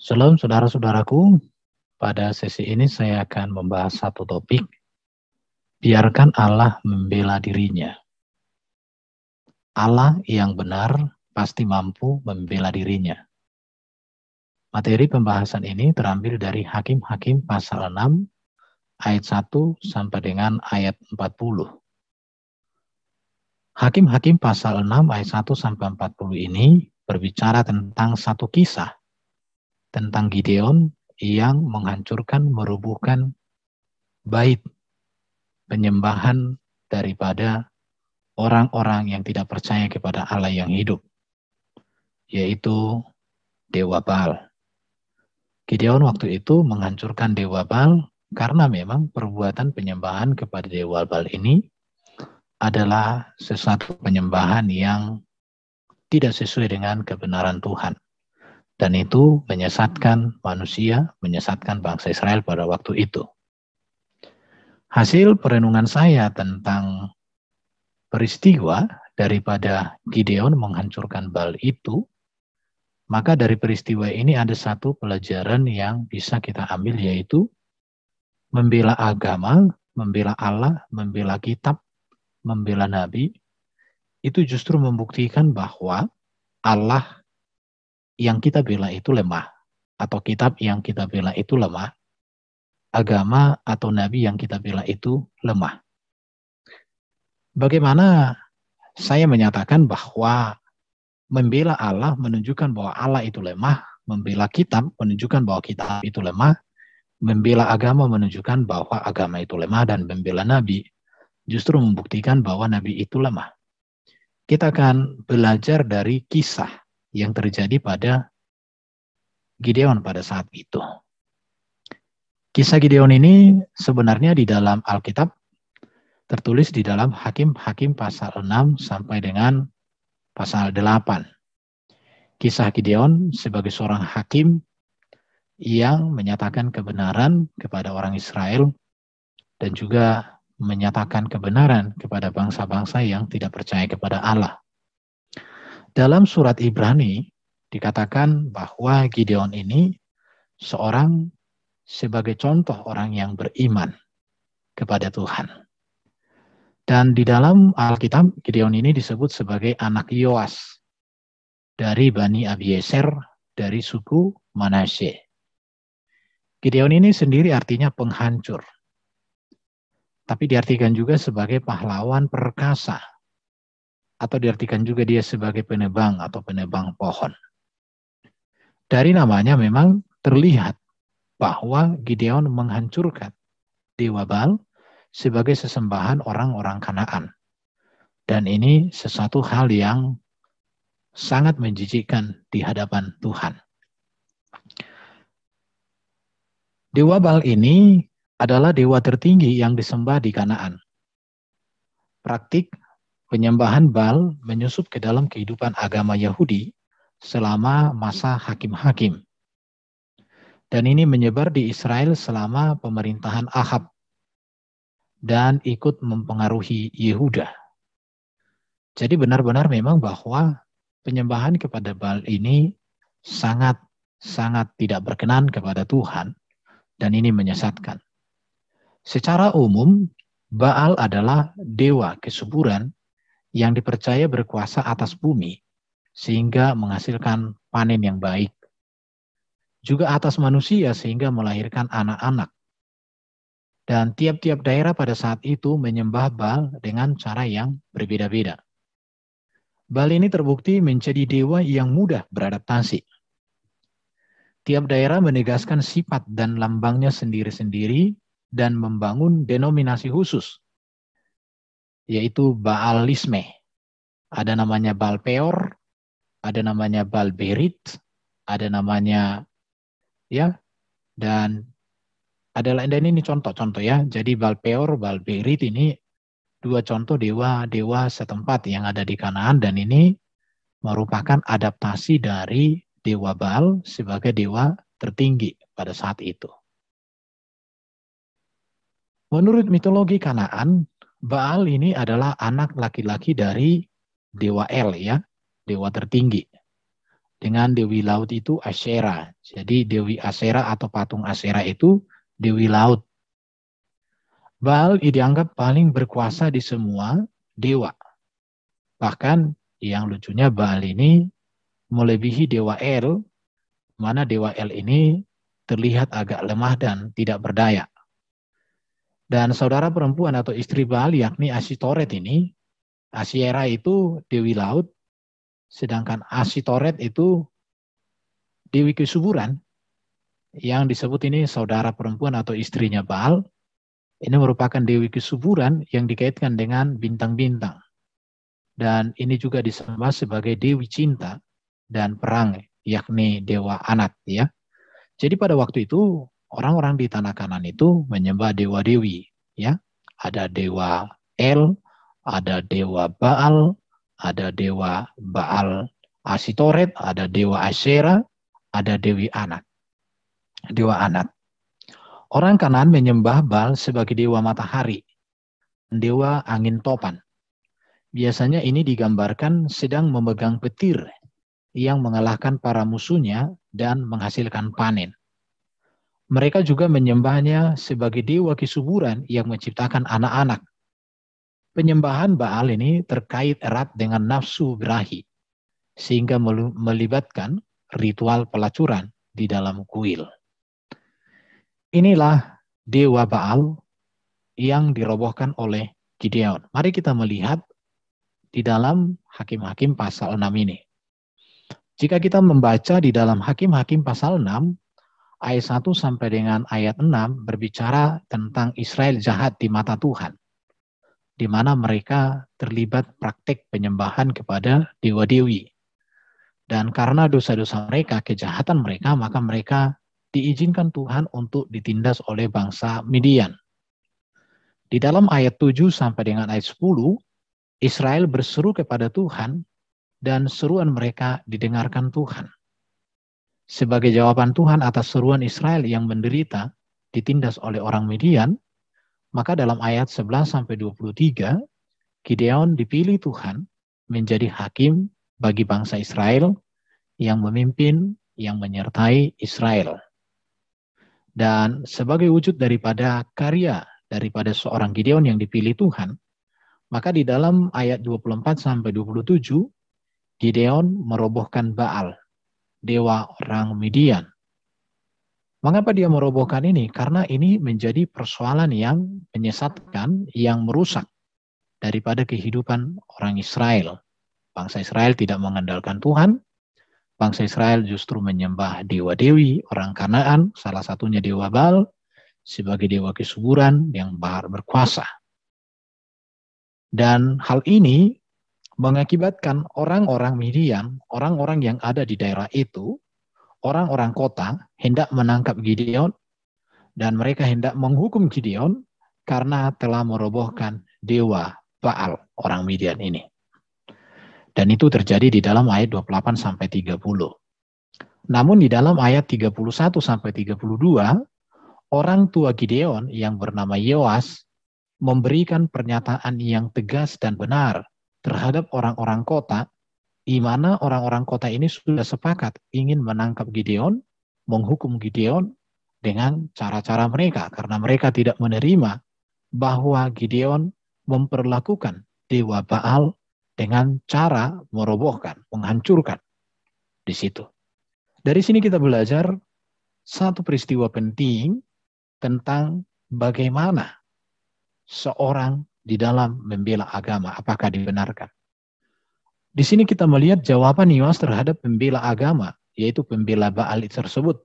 Shalom saudara-saudaraku, pada sesi ini saya akan membahas satu topik, biarkan Allah membela dirinya. Allah yang benar pasti mampu membela dirinya. Materi pembahasan ini terambil dari Hakim-Hakim pasal 6, ayat 1 sampai dengan ayat 40. Hakim-Hakim pasal 6, ayat 1 sampai 40 ini berbicara tentang satu kisah, tentang Gideon yang menghancurkan, merubuhkan bait penyembahan daripada orang-orang yang tidak percaya kepada Allah yang hidup, yaitu Dewa Baal. Gideon waktu itu menghancurkan Dewa Baal karena memang perbuatan penyembahan kepada Dewa Baal ini adalah sesuatu penyembahan yang tidak sesuai dengan kebenaran Tuhan. Dan itu menyesatkan manusia, menyesatkan bangsa Israel pada waktu itu. Hasil perenungan saya tentang peristiwa daripada Gideon menghancurkan Baal itu, maka dari peristiwa ini ada satu pelajaran yang bisa kita ambil, yaitu membela agama, membela Allah, membela kitab, membela nabi, itu justru membuktikan bahwa Allah yang kita bela itu lemah, atau kitab yang kita bela itu lemah, agama atau nabi yang kita bela itu lemah. Bagaimana saya menyatakan bahwa membela Allah menunjukkan bahwa Allah itu lemah, membela kitab menunjukkan bahwa kitab itu lemah, membela agama menunjukkan bahwa agama itu lemah, dan membela nabi justru membuktikan bahwa nabi itu lemah. Kita akan belajar dari kisah yang terjadi pada Gideon pada saat itu. Kisah Gideon ini sebenarnya di dalam Alkitab tertulis di dalam Hakim-Hakim pasal 6 sampai dengan pasal 8. Kisah Gideon sebagai seorang hakim yang menyatakan kebenaran kepada orang Israel dan juga menyatakan kebenaran kepada bangsa-bangsa yang tidak percaya kepada Allah. Dalam surat Ibrani dikatakan bahwa Gideon ini seorang sebagai contoh orang yang beriman kepada Tuhan. Dan di dalam Alkitab, Gideon ini disebut sebagai anak Yoas dari Bani Abieser, dari suku Manasye. Gideon ini sendiri artinya penghancur, tapi diartikan juga sebagai pahlawan perkasa, atau diartikan juga dia sebagai penebang atau penebang pohon. Dari namanya memang terlihat bahwa Gideon menghancurkan Dewa Baal sebagai sesembahan orang-orang Kanaan. Dan ini sesuatu hal yang sangat menjijikkan di hadapan Tuhan. Dewa Baal ini adalah dewa tertinggi yang disembah di Kanaan. Praktik penyembahan Baal menyusup ke dalam kehidupan agama Yahudi selama masa hakim-hakim. Dan ini menyebar di Israel selama pemerintahan Ahab dan ikut mempengaruhi Yehuda. Jadi benar-benar memang bahwa penyembahan kepada Baal ini sangat tidak berkenan kepada Tuhan, dan ini menyesatkan. Secara umum, Baal adalah dewa kesuburan yang dipercaya berkuasa atas bumi sehingga menghasilkan panen yang baik. Juga atas manusia sehingga melahirkan anak-anak. Dan tiap-tiap daerah pada saat itu menyembah Baal dengan cara yang berbeda-beda. Baal ini terbukti menjadi dewa yang mudah beradaptasi. Tiap daerah menegaskan sifat dan lambangnya sendiri-sendiri dan membangun denominasi khusus, yaitu Baalisme. Ada namanya Baal Peor, ada namanya Baal Berit, ada namanya dan ada lain, dan ini contoh-contoh ya. Jadi Baal Peor, Baal Berit ini dua contoh dewa-dewa setempat yang ada di Kanaan, dan ini merupakan adaptasi dari Dewa Baal sebagai dewa tertinggi pada saat itu. Menurut mitologi Kanaan, Baal ini adalah anak laki-laki dari Dewa El, ya, dewa tertinggi. dengan dewi laut itu Asyera. Jadi dewi Asyera atau patung Asyera itu dewi laut. Baal dianggap paling berkuasa di semua dewa. Bahkan yang lucunya Baal ini melebihi dewa El, mana dewa El ini terlihat agak lemah dan tidak berdaya. Dan saudara perempuan atau istri Baal yakni Asitoret ini, Asyera itu dewi laut, sedangkan Asitoret itu dewi kesuburan. Yang disebut ini saudara perempuan atau istrinya Baal, ini merupakan dewi kesuburan yang dikaitkan dengan bintang-bintang. Dan ini juga disembah sebagai dewi cinta dan perang, yakni dewa Anat, ya. Jadi pada waktu itu orang-orang di tanah Kanan itu menyembah dewa-dewi, ya. Ada dewa El, ada dewa Baal, ada dewa Baal Asitoret, ada dewa Asyera, ada dewi Anat. Dewa Anat. Orang Kanan menyembah Baal sebagai dewa matahari, dewa angin topan. Biasanya ini digambarkan sedang memegang petir yang mengalahkan para musuhnya dan menghasilkan panen. Mereka juga menyembahnya sebagai dewa kesuburan yang menciptakan anak-anak. Penyembahan Baal ini terkait erat dengan nafsu birahi, sehingga melibatkan ritual pelacuran di dalam kuil. Inilah dewa Baal yang dirobohkan oleh Gideon. Mari kita melihat di dalam Hakim-Hakim pasal 6 ini. Jika kita membaca di dalam Hakim-Hakim pasal 6, ayat 1 sampai dengan ayat 6 berbicara tentang Israel jahat di mata Tuhan, di mana mereka terlibat praktik penyembahan kepada dewa-dewi. Dan karena dosa-dosa mereka, kejahatan mereka, maka mereka diizinkan Tuhan untuk ditindas oleh bangsa Midian. Di dalam ayat 7 sampai dengan ayat 10, Israel berseru kepada Tuhan dan seruan mereka didengarkan Tuhan. Sebagai jawaban Tuhan atas seruan Israel yang menderita ditindas oleh orang Midian, maka dalam ayat 11 sampai 23, Gideon dipilih Tuhan menjadi hakim bagi bangsa Israel yang memimpin, yang menyertai Israel. Dan sebagai wujud daripada karya daripada seorang Gideon yang dipilih Tuhan, maka di dalam ayat 24 sampai 27, Gideon merobohkan Baal, dewa orang Midian. Mengapa dia merobohkan ini? Karena ini menjadi persoalan yang menyesatkan, yang merusak daripada kehidupan orang Israel. Bangsa Israel tidak mengandalkan Tuhan. Bangsa Israel justru menyembah dewa-dewi orang Kanaan, salah satunya dewa Baal, sebagai dewa kesuburan yang berkuasa. Dan hal ini mengakibatkan orang-orang Midian, orang-orang yang ada di daerah itu, orang-orang kota hendak menangkap Gideon dan mereka hendak menghukum Gideon karena telah merobohkan dewa Baal orang Midian ini. Dan itu terjadi di dalam ayat 28 sampai 30. Namun di dalam ayat 31 sampai 32, orang tua Gideon yang bernama Yoas memberikan pernyataan yang tegas dan benar terhadap orang-orang kota, di mana orang-orang kota ini sudah sepakat ingin menangkap Gideon, menghukum Gideon dengan cara-cara mereka, karena mereka tidak menerima bahwa Gideon memperlakukan dewa Baal dengan cara merobohkan, menghancurkan di situ. Dari sini kita belajar satu peristiwa penting tentang bagaimana seorang di dalam membela agama, apakah dibenarkan. Di sini kita melihat jawaban Yoas terhadap pembela agama, yaitu pembela Baal tersebut.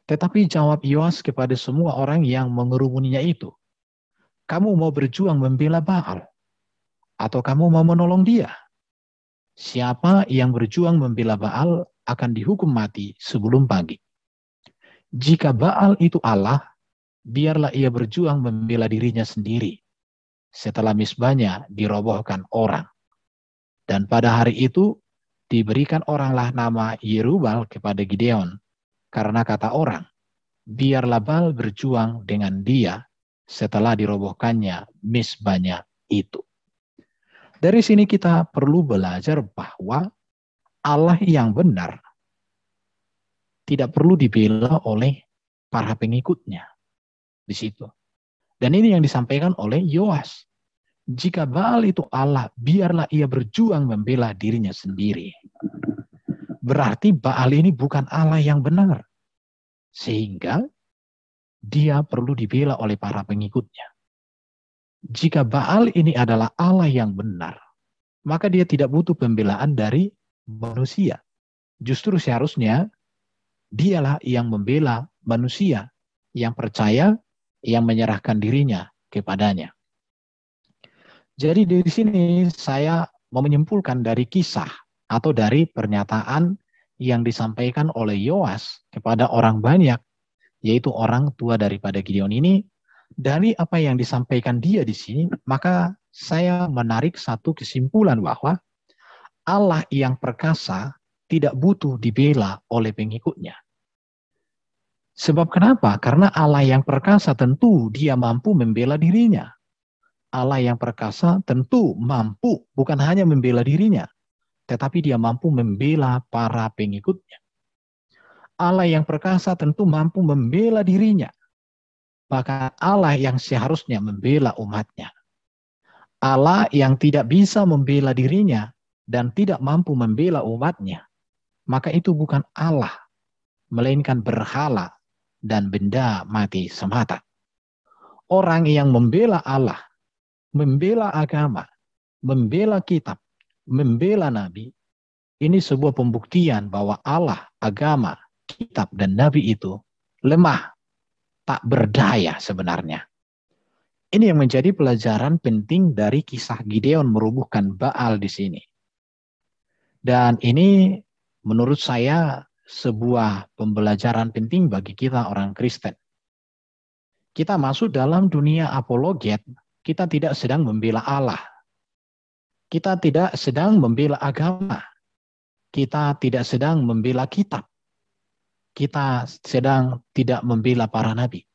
Tetapi jawab Yoas kepada semua orang yang mengerumuninya itu, kamu mau berjuang membela Baal? Atau kamu mau menolong dia? Siapa yang berjuang membela Baal akan dihukum mati sebelum pagi. Jika Baal itu Allah, biarlah ia berjuang membela dirinya sendiri setelah misbahnya dirobohkan orang. Dan pada hari itu diberikan oranglah nama Yerubal kepada Gideon, karena kata orang, biarlah Baal berjuang dengan dia setelah dirobohkannya misbahnya itu. Dari sini kita perlu belajar bahwa Allah yang benar tidak perlu dibela oleh para pengikutnya di situ. Dan ini yang disampaikan oleh Yoas. Jika Baal itu Allah, biarlah ia berjuang membela dirinya sendiri. Berarti Baal ini bukan Allah yang benar. Sehingga dia perlu dibela oleh para pengikutnya. Jika Baal ini adalah Allah yang benar, maka dia tidak butuh pembelaan dari manusia. Justru seharusnya dialah yang membela manusia, yang percaya, yang menyerahkan dirinya kepadanya. Jadi dari sini saya mau menyimpulkan dari kisah atau dari pernyataan yang disampaikan oleh Yoas kepada orang banyak, yaitu orang tua daripada Gideon ini, dari apa yang disampaikan dia di sini, maka saya menarik satu kesimpulan bahwa Allah yang perkasa tidak butuh dibela oleh pengikutnya. Sebab kenapa? Karena Allah yang perkasa tentu dia mampu membela dirinya. Allah yang perkasa tentu mampu bukan hanya membela dirinya, tetapi dia mampu membela para pengikutnya. Allah yang perkasa tentu mampu membela dirinya. Bahkan Allah yang seharusnya membela umatnya. Allah yang tidak bisa membela dirinya dan tidak mampu membela umatnya, maka itu bukan Allah, melainkan berhala dan benda mati semata. Orang yang membela Allah, membela agama, membela kitab, membela nabi, ini sebuah pembuktian bahwa Allah, agama, kitab, dan nabi itu lemah, tak berdaya sebenarnya. Ini yang menjadi pelajaran penting dari kisah Gideon merubuhkan Baal di sini. Dan ini menurut saya sebuah pembelajaran penting bagi kita orang Kristen. Kita masuk dalam dunia apologet, kita tidak sedang membela Allah. Kita tidak sedang membela agama. Kita tidak sedang membela kitab. Kita sedang tidak membela para nabi.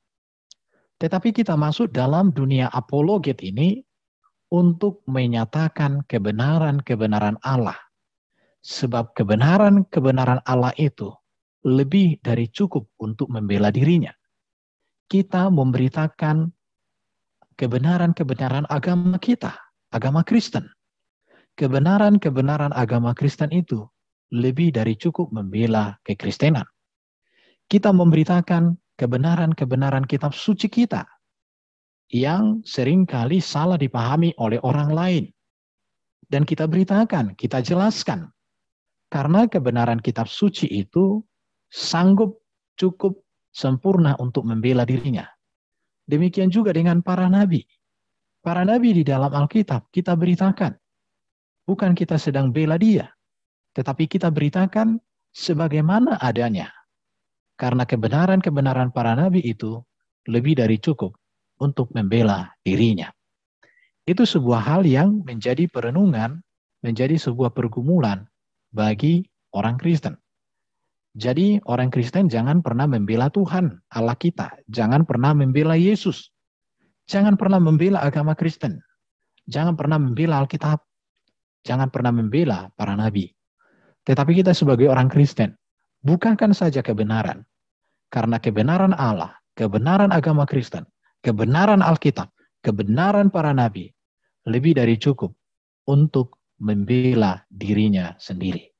Tetapi kita masuk dalam dunia apologet ini untuk menyatakan kebenaran-kebenaran Allah. Sebab kebenaran-kebenaran Allah itu lebih dari cukup untuk membela dirinya. Kita memberitakan kebenaran-kebenaran agama kita, agama Kristen. Kebenaran-kebenaran agama Kristen itu lebih dari cukup membela kekristenan. Kita memberitakan kebenaran-kebenaran kitab suci kita yang seringkali salah dipahami oleh orang lain. Dan kita beritakan, kita jelaskan. Karena kebenaran kitab suci itu sanggup, cukup, sempurna untuk membela dirinya. Demikian juga dengan para nabi. Para nabi di dalam Alkitab kita beritakan. Bukan kita sedang bela dia. Tetapi kita beritakan sebagaimana adanya. Karena kebenaran-kebenaran para nabi itu lebih dari cukup untuk membela dirinya. Itu sebuah hal yang menjadi perenungan, menjadi sebuah pergumulan bagi orang Kristen. Jadi orang Kristen jangan pernah membela Tuhan, Allah kita. Jangan pernah membela Yesus. Jangan pernah membela agama Kristen. Jangan pernah membela Alkitab. Jangan pernah membela para nabi. Tetapi kita sebagai orang Kristen, bukankah saja kebenaran. Karena kebenaran Allah, kebenaran agama Kristen, kebenaran Alkitab, kebenaran para nabi, lebih dari cukup untuk membela dirinya sendiri.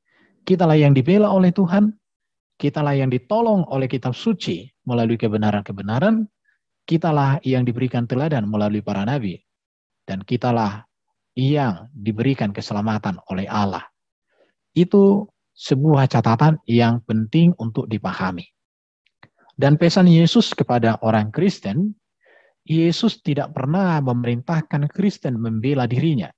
Kitalah yang dibela oleh Tuhan, kitalah yang ditolong oleh kitab suci melalui kebenaran-kebenaran, kitalah yang diberikan teladan melalui para nabi, dan kitalah yang diberikan keselamatan oleh Allah. Itu sebuah catatan yang penting untuk dipahami. Dan pesan Yesus kepada orang Kristen, Yesus tidak pernah memerintahkan Kristen membela dirinya.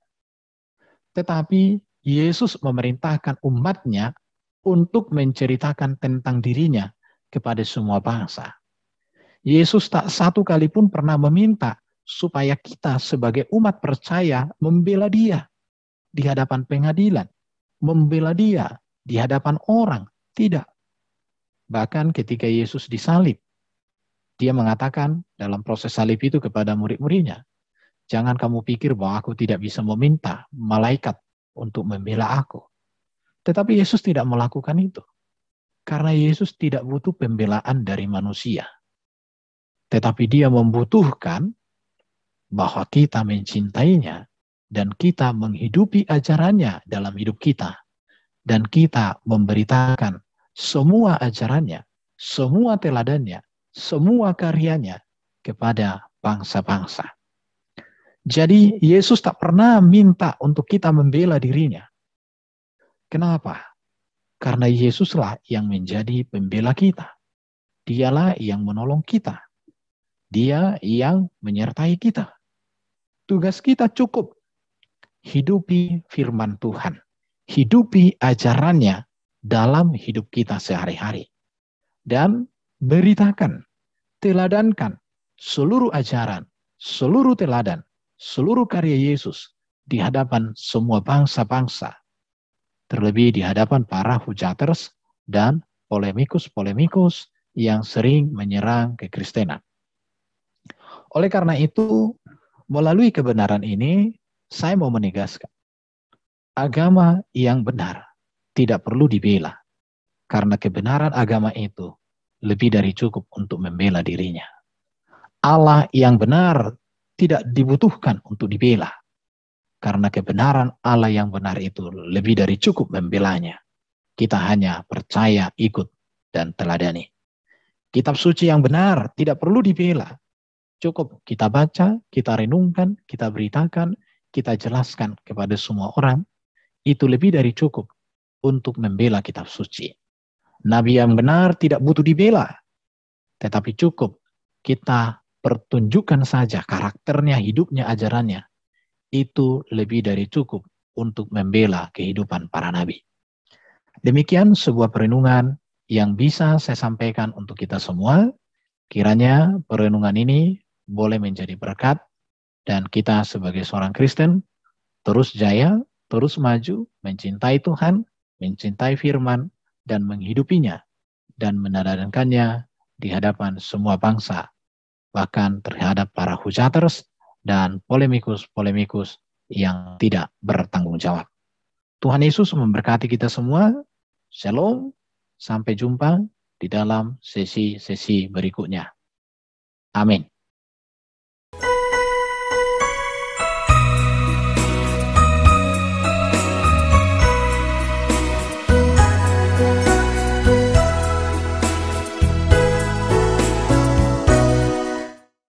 Tetapi Yesus memerintahkan umatnya untuk menceritakan tentang dirinya kepada semua bangsa. Yesus tak satu kali pun pernah meminta supaya kita sebagai umat percaya membela dia di hadapan pengadilan, membela dia di hadapan orang. Tidak. Bahkan ketika Yesus disalib, dia mengatakan dalam proses salib itu kepada murid-muridnya, jangan kamu pikir bahwa aku tidak bisa meminta malaikat untuk membela aku. Tetapi Yesus tidak melakukan itu. Karena Yesus tidak butuh pembelaan dari manusia. Tetapi dia membutuhkan bahwa kita mencintainya dan kita menghidupi ajarannya dalam hidup kita. Dan kita memberitakan semua ajarannya, semua teladannya, semua karyanya kepada bangsa-bangsa. Jadi Yesus tak pernah minta untuk kita membela dirinya. Kenapa? Karena Yesuslah yang menjadi pembela kita. Dialah yang menolong kita. Dia yang menyertai kita. Tugas kita cukup hidupi firman Tuhan. Hidupi ajarannya dalam hidup kita sehari-hari. Dan beritakan, teladankan seluruh ajaran, seluruh teladan, seluruh karya Yesus di hadapan semua bangsa-bangsa. Terlebih di hadapan para hujaters dan polemikus-polemikus yang sering menyerang kekristenan. Oleh karena itu, melalui kebenaran ini, saya mau menegaskan, agama yang benar tidak perlu dibela, karena kebenaran agama itu lebih dari cukup untuk membela dirinya. Allah yang benar tidak dibutuhkan untuk dibela, karena kebenaran Allah yang benar itu lebih dari cukup membelanya. Kita hanya percaya, ikut, dan teladani. Kitab suci yang benar tidak perlu dibela. Cukup kita baca, kita renungkan, kita beritakan, kita jelaskan kepada semua orang. Itu lebih dari cukup untuk membela kitab suci. Nabi yang benar tidak butuh dibela. Tetapi cukup kita pertunjukkan saja karakternya, hidupnya, ajarannya. Itu lebih dari cukup untuk membela kehidupan para nabi. Demikian sebuah perenungan yang bisa saya sampaikan untuk kita semua. Kiranya perenungan ini boleh menjadi berkat dan kita sebagai seorang Kristen terus jaya, terus maju, mencintai Tuhan, mencintai firman, dan menghidupinya dan menadakannya di hadapan semua bangsa, bahkan terhadap para hujaters dan polemikus-polemikus yang tidak bertanggung jawab. Tuhan Yesus memberkati kita semua. Shalom, sampai jumpa di dalam sesi-sesi berikutnya. Amin.